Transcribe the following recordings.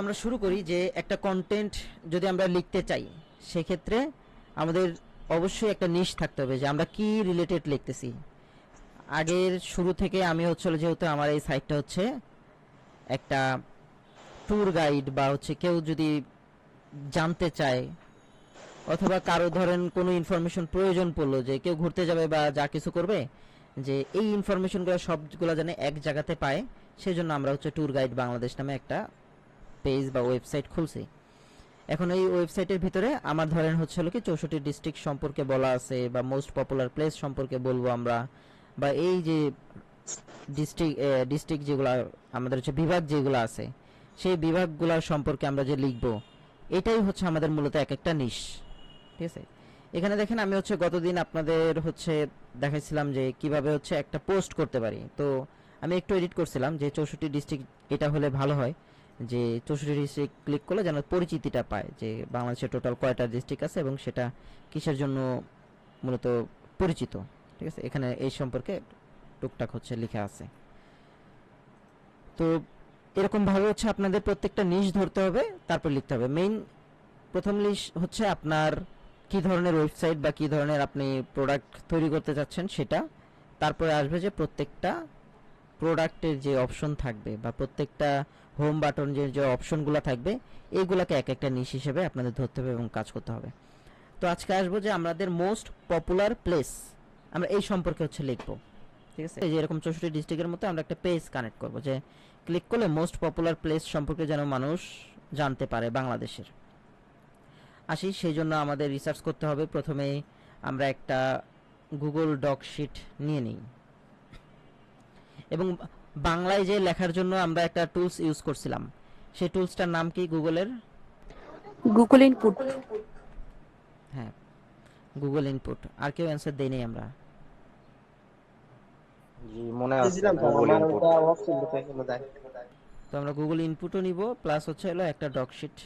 আমরা শুরু করি যে একটা কন্টেন্ট যদি আমরা লিখতে চাই সেক্ষেত্রে আমাদের অবশ্যই একটা নিশ থাকতে হবে যে আমরা কি রিলেটেড লিখতেছি। আগের শুরু থেকে আমি হচ্ছে যেহেতু আমার এই সাইটটা হচ্ছে একটা ট্যুর গাইড বা হচ্ছে কেউ যদি জানতে চায় অথবা কারো ধরেন কোনো ইনফরমেশন প্রয়োজন পড়লো যে কেউ ঘুরতে যাবে বা যা কিছু করবে যে এই ইনফরমেশনগুলো সবগুলো যেন এক জায়গাতে পায়, সেজন্য আমরা হচ্ছে ট্যুর গাইড বাংলাদেশ নামে একটা পেজ বা ওয়েবসাইট খুলছি। এখন এই ওয়েবসাইটের ভিতরে আমার ধরেন হচ্ছে হলো কি 64 ডিস্ট্রিক্ট সম্পর্কে বলা আছে বা মোস্ট পপুলার প্লেস সম্পর্কে বলবো আমরা, বা এই যে ডিস্ট্রিক্ট যেগুলো আমাদের হচ্ছে বিভাগ যেগুলো আছে সেই বিভাগগুলোর সম্পর্কে আমরা যে লিখবো, এটাই হচ্ছে আমাদের মূলত এক একটা নিশ। ঠিক আছে, এখানে দেখেন আমি হচ্ছে গতদিন আপনাদের হচ্ছে দেখাইছিলাম যে কিভাবে হচ্ছে একটা পোস্ট করতে পারি। তো আমি একটু এডিট করছিলাম যে 64 ডিস্ট্রিক্ট এটা হলে ভালো হয়, যে 64 ডিস্ট্রিক্ট ক্লিক করলে যেন পরিচিতিটা পায় যে বাংলাদেশের টোটাল কয়টা ডিস্ট্রিক্ট আছে এবং সেটা কিসের জন্য মূলত পরিচিত। ঠিক আছে, এখানে এই সম্পর্কে টুকটাক হচ্ছে লেখা আছে। তো এরকম ভাবে হচ্ছে আপনাদের প্রত্যেকটা নিশ ধরতে হবে, তারপর লিখতে হবে। মেইন প্রথম নিশ হচ্ছে আপনার কি ধরনের ওয়েবসাইট বা কি ধরনের আপনি প্রোডাক্ট তৈরি করতে চাচ্ছেন সেটা। তারপরে আসবে যে প্রত্যেকটা প্রোডাক্টের যে অপশন থাকবে বা প্রত্যেকটা হোম বাটন যে অপশনগুলো থাকবে এইগুলোকে এক একটা নিশ হিসেবে আপনাদের ধরতে হবে এবং কাজ করতে হবে। তো আজকে আসবো যে আমাদের মোস্ট পপুলার প্লেস আমরা এই সম্পর্কে হচ্ছে লিখবো। ঠিক আছে, এই যে এরকম 64 ডিস্ট্রিক্টের মধ্যে আমরা একটা পেজ কানেক্ট করব যে ক্লিক করলে মোস্ট পপুলার প্লেস সম্পর্কে যেন মানুষ জানতে পারে বাংলাদেশের। আসি সেই জন্য আমাদের রিসার্চ করতে হবে। প্রথমে আমরা একটা গুগল ডক শিট নিয়ে নিই এবং বাংলায় যে লেখার জন্য আমরা একটা টুলস ইউজ করছিলাম, সেই টুলসটার নাম কি গুগলের? Google input. হ্যাঁ, গুগল ইনপুট। আর কেউ অ্যান্সার দেইনি আমরা। জি মনে আছে দিয়েছিলাম স্যার, গুগল আমার ইনপুট। ওটা অফ ছিল তাই জন্য দেখ। তো আমরা গুগল ইনপুটও নিব, প্লাস হচ্ছে হলো একটা ডক শিট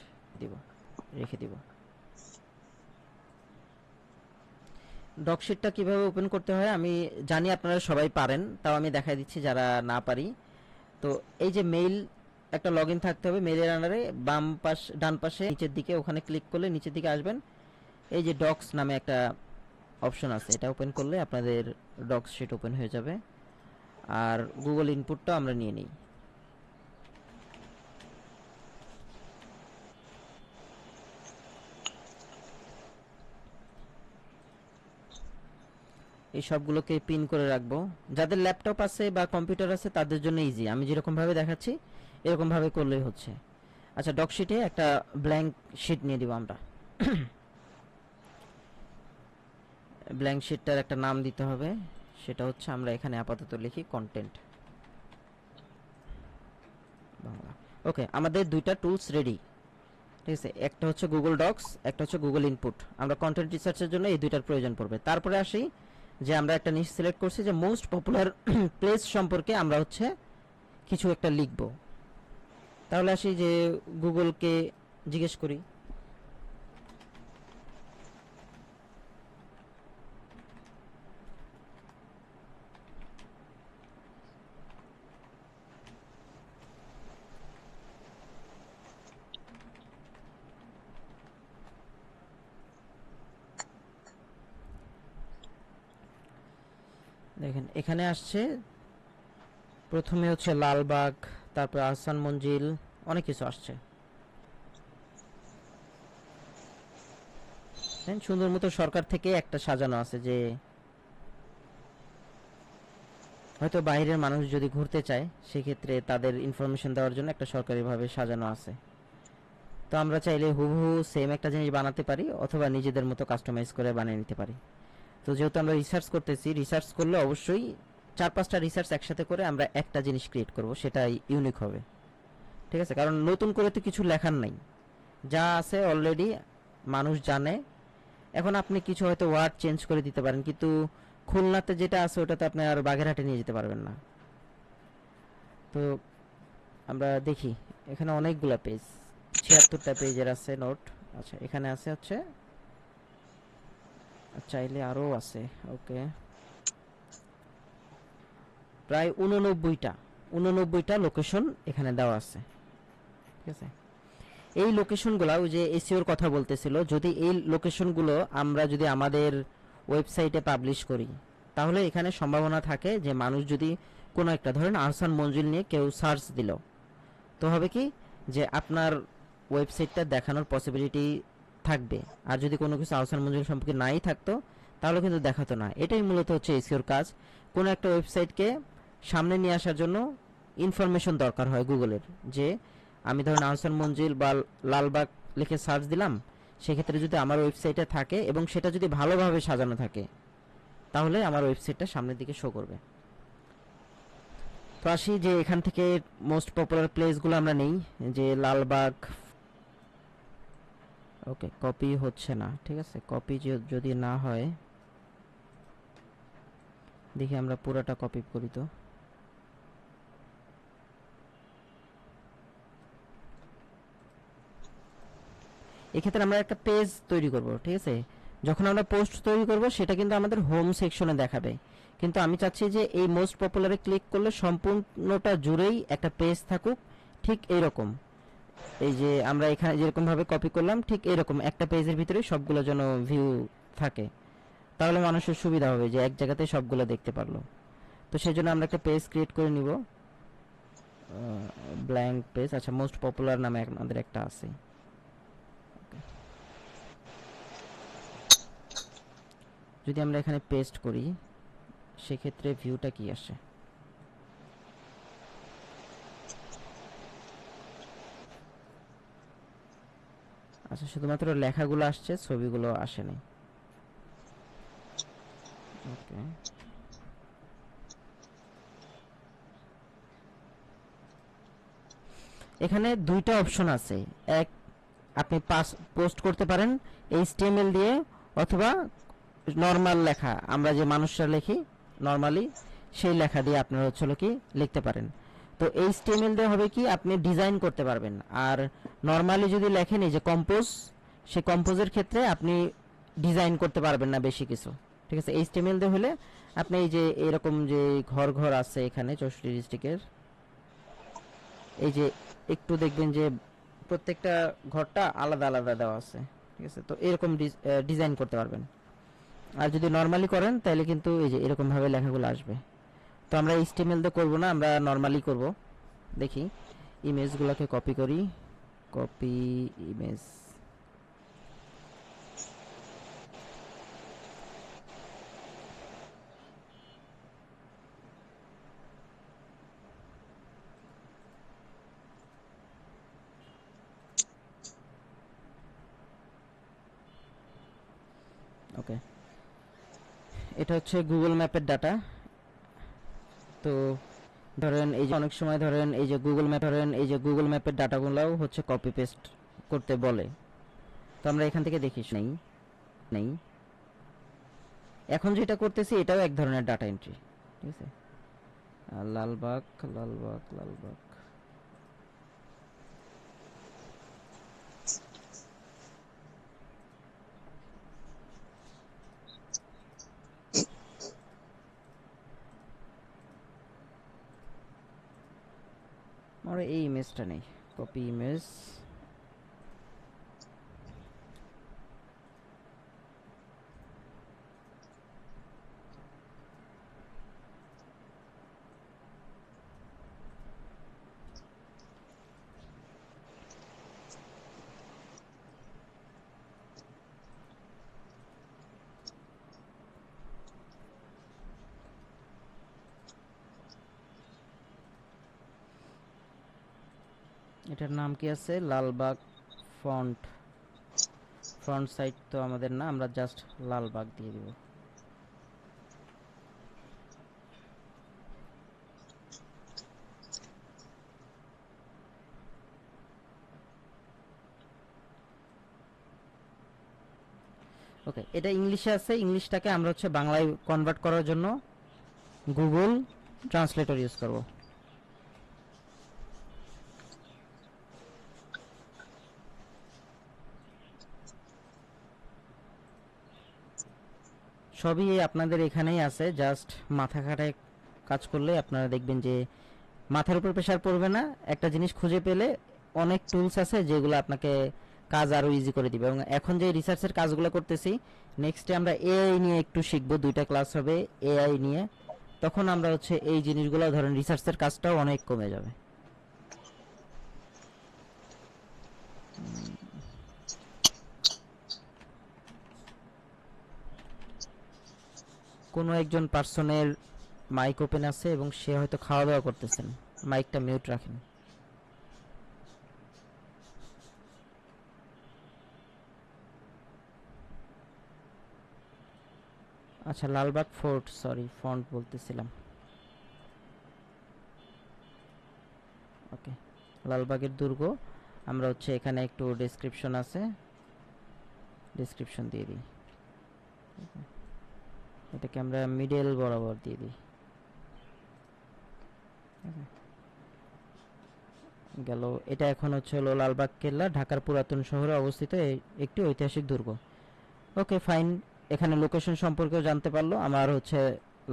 দিব, রেখে দিব। ডকশিটটা কিভাবে ওপেন করতে হয় আমি জানি আপনারা সবাই পারেন, তাও আমি দেখাই দিচ্ছি যারা না পারি। তো এই যে মেইল একটা লগইন থাকতে হবে, মেইলের আন্ডারে বাম পাশ ডান পাশে নিচের দিকে ওখানে ক্লিক করলে নিচের দিকে আসবেন, এই যে ডক্স নামে একটা অপশন আছে, এটা ওপেন করলে আপনাদের ডক্স শিট ওপেন হয়ে যাবে। আর গুগল ইনপুটটা আমরা নিয়ে নিই। এই সবগুলোকে পিন করে রাখবো। যাদের ল্যাপটপ আছে বা কম্পিউটার আছে তাদের জন্য ইজি, আমি যেরকম ভাবে দেখাচ্ছি এরকম ভাবে করলেই হচ্ছে। আচ্ছা, ডক শিটে একটা ব্ল্যাঙ্ক শিট নিয়ে দিব আমরা। ব্ল্যাঙ্ক শিটটার একটা নাম দিতে হবে, সেটা হচ্ছে আমরা এখানে আপাতত লিখি কন্টেন্ট বাংলা। ওকে, আমাদের দুইটা টুলস রেডি। ঠিক আছে, একটা হচ্ছে গুগল ডক্স, একটা হচ্ছে গুগল ইনপুট। আমরা কন্টেন্ট রিসার্চের জন্য এই দুইটার প্রয়োজন পড়বে। তারপরে আসি যে আমরা একটা নিশ সিলেক্ট করছি যে মোস্ট পপুলার প্লেস সম্পর্কে আমরা হচ্ছে কিছু একটা লিখব। তাহলে আসি যে গুগলকে জিজ্ঞেস করি দেখেন এখানে আসছে প্রথমে হচ্ছে লালবাগ, তারপর আহসান মঞ্জিল, অনেক কিছু আসছে। সুন্দর মতো সরকার থেকে একটা সাজানো আছে যে হয়তো বাইরের মানুষ যদি ঘুরতে চায় সেক্ষেত্রে তাদের ইনফরমেশন দেওয়ার জন্য একটা সরকারিভাবে সাজানো আছে। তো আমরা চাইলে হুবহু সেম একটা জিনিস বানাতে পারি অথবা নিজেদের মতো কাস্টমাইজ করে বানিয়ে নিতে পারি। তো যেহেতু আমরা রিসার্চ করতেছি, রিসার্চ করলে অবশ্যই 4-5টা রিসার্চ একসাথে করে আমরা একটা জিনিস ক্রিয়েট করব, সেটা ইউনিক হবে। ঠিক আছে, কারণ নতুন করে তো কিছু লেখার নাই, যা আছে অলরেডি মানুষ জানে। এখন আপনি কিছু হয়তো ওয়ার্ড চেঞ্জ করে দিতে পারেন, কিন্তু খুলনাতে যেটা আছে ওটাতে আপনি আর বাগেরহাটে নিয়ে যেতে পারবেন না। তো আমরা দেখি এখানে অনেকগুলা পেজ, 76টা পেজের আছে নোট। আচ্ছা, এখানে আছে হচ্ছে, চাইলে আরও আছে। ওকে, প্রায় 89টা লোকেশন এখানে দেওয়া আছে। ঠিক আছে, এই লোকেশনগুলো ওই যে এসইওর কথা বলতেছিল, যদি এই লোকেশনগুলো আমরা যদি আমাদের ওয়েবসাইটে পাবলিশ করি, তাহলে এখানে সম্ভাবনা থাকে যে মানুষ যদি কোনো একটা ধরেন আহসান মঞ্জিল নিয়ে কেউ সার্চ দিল, তো হবে কি যে আপনার ওয়েবসাইটটা দেখানোর পসিবিলিটি থাকবে। আর যদি কোনো কিছু আহসান মঞ্জিল সম্পর্কে নাই থাকতো, তাহলে কিন্তু দেখাতো না। এটাই মূলত হচ্ছে এসইওর কাজ। কোনো একটা ওয়েবসাইটকে সামনে নিয়ে আসার জন্য ইনফরমেশন দরকার হয় গুগলের, যে আমি ধরেন আহসান মঞ্জিল বা লালবাগ লিখে সার্চ দিলাম, সেক্ষেত্রে যদি আমার ওয়েবসাইটে থাকে এবং সেটা যদি ভালোভাবে সাজানো থাকে, তাহলে আমার ওয়েবসাইটটা সামনের দিকে শো করবে। তো আসি যে এখান থেকে মোস্ট পপুলার প্লেসগুলো আমরা নেই, যে লালবাগ। ওকে, কপি হচ্ছে না, ঠিক আছে। কপি যদি না হয়, দেখি আমরা পুরোটা কপি করি। তো এক্ষেত্রে আমরা একটা পেজ তৈরি করব, ঠিক আছে। যখন আমরা পোস্ট তৈরি করব, সেটা কিন্তু আমাদের হোম সেকশনে দেখাবে, কিন্তু আমি চাচ্ছি যে এই মোস্ট পপুলারে ক্লিক করলে সম্পূর্ণটা জুড়েই একটা পেজ থাকুক, ঠিক এইরকম। এই যে আমরা এখানে যেরকম ভাবে কপি করলাম, ঠিক এরকম একটা পেজের ভিতরে সবগুলো যেন ভিউ থাকে, তাহলে মানুষের সুবিধা হবে যে এক জায়গাতে সবগুলো দেখতে পারলো। তো সেই জন্য আমরা একটা পেজ ক্রিয়েট করে নিব, ব্ল্যাঙ্ক পেজ। আচ্ছা, মোস্ট পপুলার নামে আমাদের একটা আছে। যদি আমরা এখানে পেস্ট করি, সেক্ষেত্রে ভিউটা কি আসে? আচ্ছা, শুধুমাত্র লেখাগুলো আসছে, ছবিগুলো আসেনি। ওকে, এখানে দুইটা অপশন আছে। এক, আপনি পোস্ট করতে পারেন এইচটিএমএল দিয়ে, অথবা নর্মাল লেখা, আমরা যে মানুষরা লিখি নর্মালি, সেই লেখা দিয়ে আপনারা হচ্ছে কি লিখতে পারেন। তো এইচটিএমএল দিয়ে হবে কি, আপনি ডিজাইন করতে পারবেন। আর নর্মালি যদি লেখেন এই যে কম্পোজ, সেই কম্পোজের ক্ষেত্রে আপনি ডিজাইন করতে পারবেন না বেশি কিছু, ঠিক আছে। এইচটিএমএল দিয়ে হলে আপনি এই যে এরকম যে ঘর ঘর আছে এখানে 64 ডিস্ট্রিক্টের, এই যে একটু দেখবেন যে প্রত্যেকটা ঘরটা আলাদা আলাদা দেওয়া আছে, ঠিক আছে। তো এরকম ডিজাইন করতে পারবেন। আর যদি নরমালি করেন, তাহলে কিন্তু এই যে এরকম ভাবে লেখাগুলো আসবে। তো আমরা এইচটিএমএল দিয়ে করব না, আমরা নরমালি করব। দেখি, ইমেজগুলোকে কপি করি, কপি ইমেজ। ওকে, এটা হচ্ছে গুগল ম্যাপের ডাটা। তো ধরেন এই যে অনেক সময় ধরেন এই যে গুগল ম্যাপের ডাটাগুলোও হচ্ছে কপি পেস্ট করতে বলে। তো আমরা এখান থেকে দেখিস নেই নেই এখন যেটা করতেছি এটাও এক ধরনের ডাটা এন্ট্রি, ঠিক আছে। লালবাগ লালবাগ লালবাগ, আমার এই ইমেজটা নেই, কপি ইমেজ। এটার নাম কি আছে? লালবাগ ফন্ট। ফ্রন্ট সাইড তো আমাদের না, আমরা জাস্ট লালবাগ দিয়ে দিব। ওকে, এটা ইংলিশে আছে, ইংলিশটাকে আমরা হচ্ছে বাংলায় কনভার্ট করার জন্য গুগল ট্রান্সলেটর ইউজ করব। সবই আপনাদের এখানেই আছে, জাস্ট মাথা খাটায় কাজ করলে আপনারা দেখবেন যে মাথার উপর প্রেশার পড়বে না। একটা জিনিস খুঁজে পেলে অনেক টুলস আছে যেগুলো আপনাকে কাজ আরো ইজি করে দিবে। এবং এখন যে রিসার্চের কাজগুলো করতেছি, নেক্সটে আমরা এআই নিয়ে একটু শিখবো, 2টা ক্লাস হবে এআই নিয়ে। তখন আমরা হচ্ছে এই জিনিসগুলো ধরেন রিসার্চের কাজটাও অনেক কমে যাবে। কোনো একজন পার্সনের মাইক ওপেন আছে এবং সে হয়তো খাওয়া দাওয়া করতেছেন, মাইকটা মিউট রাখেন। আচ্ছা, লালবাগ ফোর্ট, সরি ফন্ট বলতেছিলাম। ওকে, লালবাগের দুর্গ। আমরা হচ্ছে এখানে একটু ডেসক্রিপশন আছে, ডেসক্রিপশন দিয়ে দিই। এটাকে আমরা মিডল বরাবর দিয়ে দিই। গেল। এটা এখন হচ্ছে হলো লালবাগ কেল্লা, ঢাকার পুরাতন শহরে অবস্থিত একটি ঐতিহাসিক দুর্গ। ওকে ফাইন, এখানে লোকেশন সম্পর্কেও জানতে পারলো। আমার হচ্ছে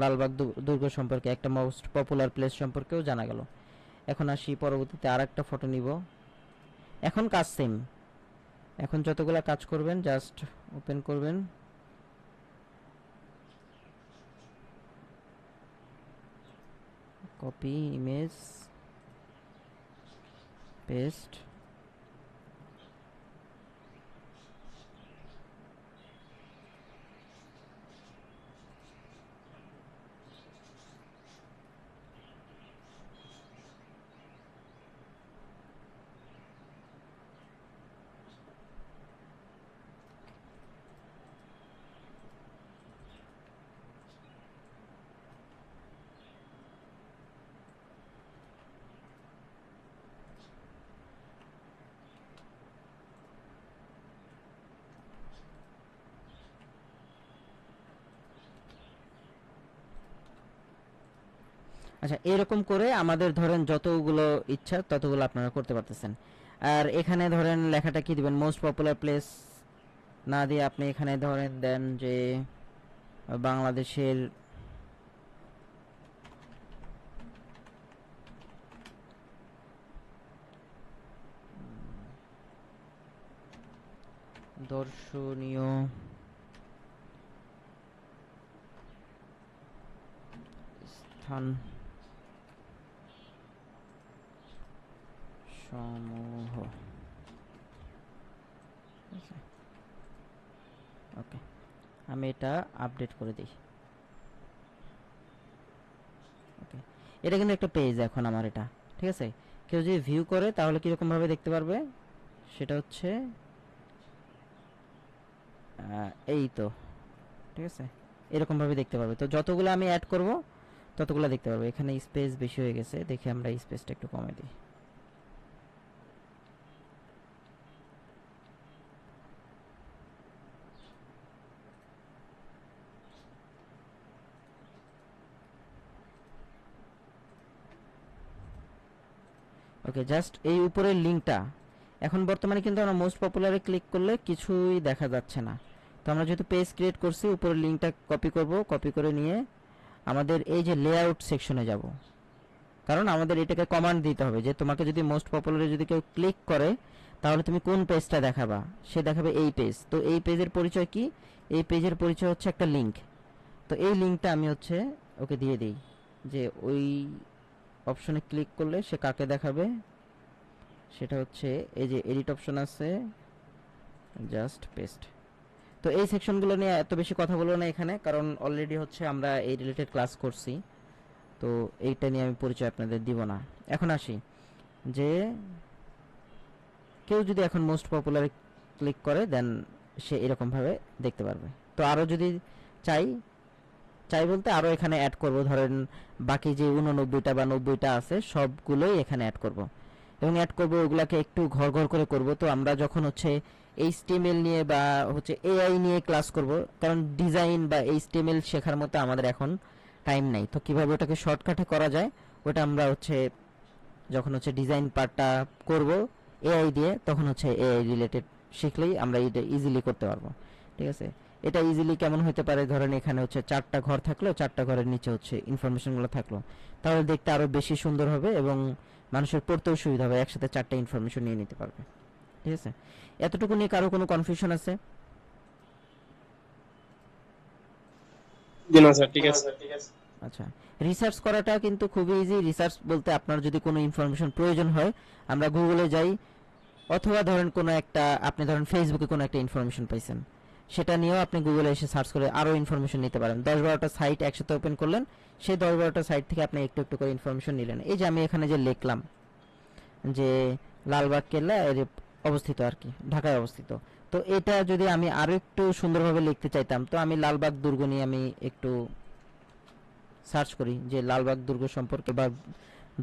লালবাগ দুর্গ সম্পর্কে, একটা মোস্ট পপুলার প্লেস সম্পর্কেও জানা গেল। এখন আসি পরবর্তীতে আর একটা ফটো নিব। এখন কাজ সেম, এখন যতগুলা কাজ করবেন জাস্ট ওপেন করবেন। Copy image, paste. আচ্ছা, এরকম করে আমাদের ধরেন যতগুলো ইচ্ছা ততগুলো আপনারা করতে পারতেছেন। আর এখানে ধরেন লেখাটা কি দিবেন, মোস্ট পপুলার প্লেস না দিয়ে আপনি এখানে ধরেন দেন যে বাংলাদেশের দর্শনীয় স্থান সমূহ। ওকে, আমি এটা আপডেট করে দিই। ওকে, এটা কিন্তু একটা পেজ এখন আমার, এটা ঠিক আছে। কেউ যদি ভিউ করে তাহলে কিরকম ভাবে দেখতে পারবে, সেটা হচ্ছে এই তো, ঠিক আছে, এরকম ভাবে দেখতে পারবে। তো যতগুলো আমি অ্যাড করব ততগুলো দেখতে পারবে। এখানে স্পেস বেশি হয়ে গেছে, দেখে আমরা স্পেসটা একটু কমে দিই। ওকে, জাস্ট এই উপরের লিঙ্কটা এখন বর্তমানে কিন্তু আমরা মোস্ট পপুলারে ক্লিক করলে কিছুই দেখা যাচ্ছে না। তো আমরা যেহেতু পেজ ক্রিয়েট করছি, উপরের লিঙ্কটা কপি করব, কপি করে নিয়ে আমাদের এই যে লেআউট সেকশনে যাব। কারণ আমাদের এটাকে কমান্ড দিতে হবে যে তোমাকে যদি মোস্ট পপুলারে যদি কেউ ক্লিক করে তাহলে তুমি কোন পেজটা দেখাবা, সে দেখাবে এই পেজ। তো এই পেজের পরিচয় কি, এই পেজের পরিচয় হচ্ছে একটা লিঙ্ক। তো এই লিঙ্কটা আমি হচ্ছে ওকে দিয়ে দিই যে ওই অপশনে ক্লিক করলে সে কাকে দেখাবে, সেটা হচ্ছে এই যে এডিট অপশন আছে, জাস্ট পেস্ট। তো এই সেকশনগুলো নিয়ে এত বেশি কথা বলবো না এখানে, কারণ অলরেডি হচ্ছে আমরা এই রিলেটেড ক্লাস করছি। তো এইটা নিয়ে আমি পরিচয় আপনাদের দিব না। এখন আসি যে কেউ যদি এখন মোস্ট পপুলারে ক্লিক করে দেন সে এরকম ভাবে দেখতে পারবে। তো আরো যদি চাই, চাই বলতে আরো এখানে অ্যাড করব, ধরেন বাকি যে 89টা বা 90টা আছে সবগুলোই এখানে অ্যাড করব। এবং অ্যাড করব ওগুলাকে একটু ঘর ঘর করে করব। তো আমরা যখন হচ্ছে এইচটিএমএল নিয়ে বা হচ্ছে এআই নিয়ে ক্লাস করব, কারণ ডিজাইন বা এইচটিএমএল শেখার মতো আমাদের এখন টাইম নাই। তো কিভাবে ওটাকে শর্টকাটে করা যায় ওটা আমরা হচ্ছে যখন হচ্ছে ডিজাইন পার্টটা করব এআই দিয়ে, তখন হচ্ছে এআই রিলেটেড শিখলেই আমরা এটা ইজিলি করতে পারবো। ঠিক আছে, এটা ইজিলি কেমন হতে পারে, ধরেন এখানে হচ্ছে 4টা ঘর থাকলো, 4টা ঘরের নিচে হচ্ছে ইনফরমেশনগুলো থাকলো, তাহলে দেখতে আরো বেশি সুন্দর হবে এবং মানুষের পড়তেও সুবিধা হবে, একসাথে 4টা ইনফরমেশন নিয়ে নিতে পারবে। ঠিক আছে, এতটুকু নিয়ে কারো কোনো কনফিউশন আছে? জি না স্যার, ঠিক আছে। আচ্ছা, রিসার্চ করাটা কিন্তু খুবই ইজি। রিসার্চ বলতে আপনার যদি কোনো ইনফরমেশন প্রয়োজন হয়, আমরা গুগলে যাই, অথবা ধরেন কোনো একটা, আপনি ধরেন ফেসবুকে কোনো একটা ইনফরমেশন পাইছেন, সেটা নিয়েও আপনি গুগলে এসে সার্চ করে আরও ইনফরমেশন নিতে পারেন। 10-12টা সাইট একসাথে ওপেন করলেন, সেই 10-12টা সাইট থেকে আপনি একটু একটু করে ইনফরমেশন নিলেন। এই যে আমি এখানে যে লিখলাম যে লালবাগ কেল্লা এর অবস্থিত আর কি, ঢাকায় অবস্থিত, তো এটা যদি আমি আরো একটু সুন্দরভাবে লিখতে চাইতাম, তো আমি লালবাগ দুর্গ নিয়ে আমি একটু সার্চ করি যে লালবাগ দুর্গ সম্পর্কে, বা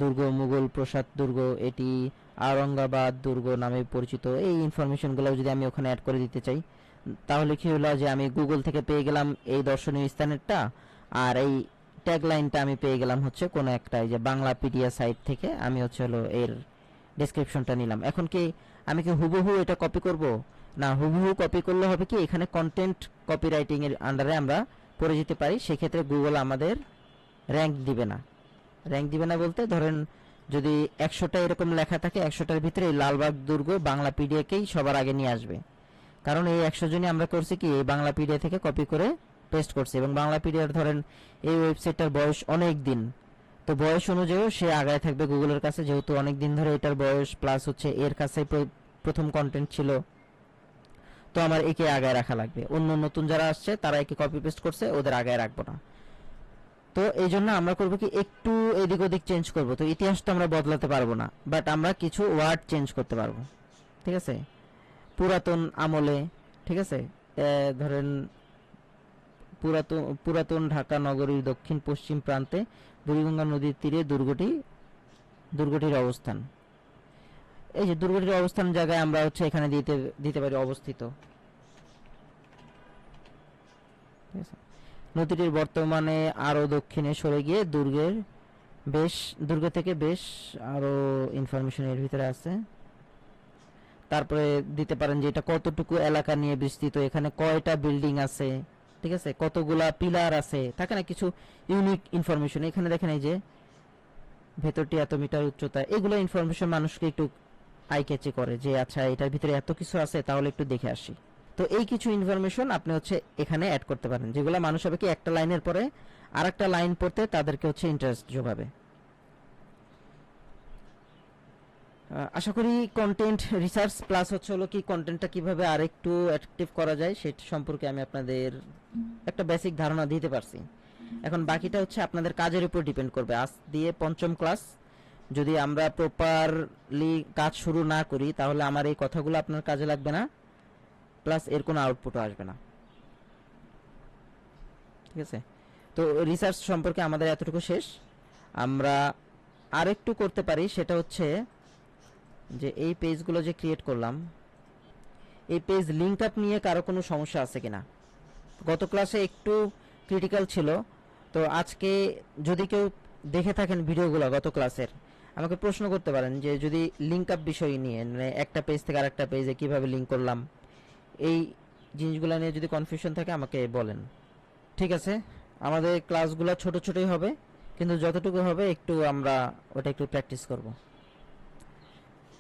দুর্গ, মুঘল প্রাসাদ দুর্গ, এটি আওরঙ্গাবাদ দুর্গ নামে পরিচিত, এই ইনফরমেশনগুলো যদি আমি ওখানে অ্যাড করে দিতে চাই, তাহলে কি হলো যে আমি গুগল থেকে পেয়ে গেলাম এই দর্শনীয় স্থানেরটা, আর এই ট্যাগলাইনটা আমি পেয়ে গেলাম হচ্ছে কোনো একটা এই যে বাংলাপিডিয়া সাইট থেকে, আমি হচ্ছে হলো এর ডেসক্রিপশনটা নিলাম। এখন কি আমি কি হুবহু এটা কপি করব? না, হুবহু কপি করলে হবে কি, এখানে কন্টেন্ট কপিরাইটিং এর আন্ডারে আমরা পড়ে যেতে পারি, সেক্ষেত্রে গুগল আমাদের র্যাঙ্ক দিবে না। র্যাঙ্ক দিবে না বলতে ধরেন যদি 100টা এরকম লেখা থাকে, 100টার ভিতরে এই লালবাগ দুর্গ বাংলাপিডিয়াকেই সবার আগে নিয়ে আসবে, কারণ এই 100 জনই আমরা করছি কি এই বাংলাপিডিয়া থেকে কপি করে পেস্ট করছি, এবং বাংলাপিডিয়ার ধরেন এই ওয়েবসাইটটার বয়স অনেক দিন, তো বয়স অনুযায়ীও সে আগায় থাকবে গুগলের কাছে, যেহেতু অনেক দিন ধরে এটার বয়স, প্লাস হচ্ছে এর কাছে প্রথম কন্টেন্ট ছিল, তো আমার একে আগায় রাখা লাগবে। অন্য নতুন যারা আসছে তারা একে কপি পেস্ট করছে, ওদের আগায় রাখবো না। তো এই জন্য আমরা করবো কি, একটু এদিক ওদিক চেঞ্জ করব। তো ইতিহাস তো আমরা বদলাতে পারবো না, বাট আমরা কিছু ওয়ার্ড চেঞ্জ করতে পারবো। ঠিক আছে, পুরাতন আমলে, ঠিক আছে, ধরেন পুরাতন ঢাকা নগরীর দক্ষিণ পশ্চিম প্রান্তে বুড়িগঙ্গা নদীর তীরে দুর্গটির অবস্থান। এই যে দুর্গটির অবস্থান জায়গায় আমরা হচ্ছে এখানে দিতে পারি অবস্থিত। ঠিক আছে, নদীটির বর্তমানে আরো দক্ষিণে সরে গিয়ে দুর্গ থেকে বেশ আরো ইনফরমেশন এর ভিতরে আছে। তারপরে দিতে পারেন যে এটা কতটুকু এলাকা নিয়ে বিস্তৃত, এখানে কয়টা বিল্ডিং আছে, ঠিক আছে, কতগুলা পিলার আছে, থাকে না কিছু ইউনিক ইনফরমেশন। এখানে দেখেন এই যে ভেতরটি এত মিটার উচ্চতা, এগুলো ইনফরমেশন মানুষকে একটু আই ক্যাচে করে যে আচ্ছা এটার ভিতরে এত কিছু আছে, তাহলে একটু দেখে আসি। তো এই কিছু ইনফরমেশন আপনি হচ্ছে এখানে অ্যাড করতে পারেন, যেগুলো মানুষ হবে কি একটা লাইনের পরে আরেকটা লাইন পড়তে তাদেরকে হচ্ছে ইন্টারেস্ট যোগাবে। আশা করি কন্টেন্ট রিসার্চ প্লাস হচ্ছে হলো কি কন্টেন্টটা কিভাবে আরেকটু অ্যাট্রাকটিভ করা যায় সেটা সম্পর্কে আমি আপনাদের একটা বেসিক ধারণা দিতে পারছি। এখন বাকিটা হচ্ছে আপনাদের কাজের উপর ডিপেন্ড করবে। আজ দিয়ে পঞ্চম ক্লাস, যদি আমরা প্রপারলি কাজ শুরু না করি তাহলে আমার এই কথাগুলো আপনার কাজে লাগবে না, প্লাস এর কোনো আউটপুটও আসবে না। ঠিক আছে, তো রিসার্চ সম্পর্কে আমাদের এতটুকু শেষ। আমরা আরেকটু করতে পারি, সেটা হচ্ছে যে এই পেজগুলো যে ক্রিয়েট করলাম, এই পেজ লিঙ্ক আপ নিয়ে কারো কোনো সমস্যা আছে কিনা। গত ক্লাসে একটু ক্রিটিক্যাল ছিল, তো আজকে যদি কেউ দেখে থাকেন ভিডিওগুলো গত ক্লাসের, আমাকে প্রশ্ন করতে পারেন যে যদি লিঙ্ক আপ বিষয় নিয়ে, মানে একটা পেজ থেকে আরেকটা পেজে কিভাবে লিঙ্ক করলাম, এই জিনিসগুলো নিয়ে যদি কনফিউশন থাকে আমাকে বলেন। ঠিক আছে, আমাদের ক্লাসগুলো ছোট ছোটই হবে, কিন্তু যতটুকু হবে একটু আমরা ওটা একটু প্র্যাকটিস করব।